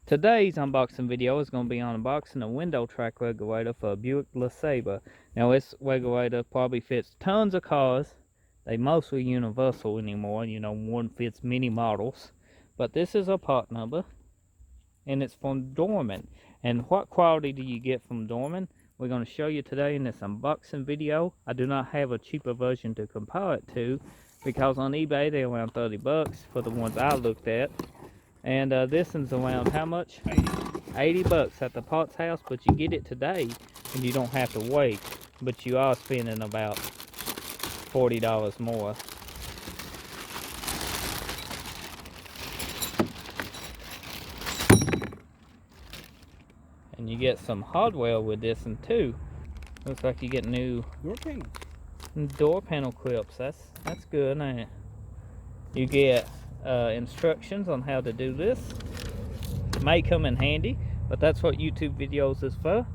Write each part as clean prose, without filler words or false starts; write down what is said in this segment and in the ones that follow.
Today's unboxing video is going to be unboxing a window track regulator for a Buick LeSabre. Now this regulator probably fits tons of cars. They mostly universal anymore, you know, one fits many models. But this is a part number, and it's from Dorman. And what quality do you get from Dorman? We're going to show you today in this unboxing video. I do not have a cheaper version to compare it to, because on eBay they're around 30 bucks for the ones I looked at. And this one's around how much? 80 bucks at the parts house, but you get it today and you don't have to wait. But you are spending about $40 more. And you get some hardware with this one too. Looks like you get new door panel clips. That's good, ain't it? You get instructions on how to do this. May come in handy, but that's what YouTube videos is for.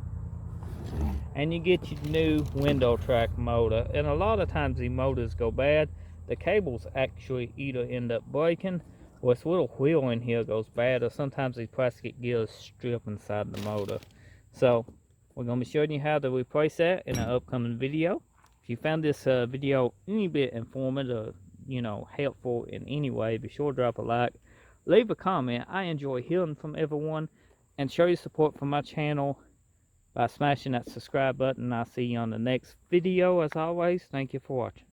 And you get your new window track motor, and a lot of times the motors go bad. The cables actually either end up breaking, or this little wheel in here goes bad, or sometimes these plastic gears strip inside the motor. So we're going to be showing you how to replace that in an upcoming video. If you found this video any bit informative, you know, helpful in any way, be sure to drop a like, leave a comment. I enjoy hearing from everyone, and show your support for my channel by smashing that subscribe button. I'll see you on the next video. As always, thank you for watching.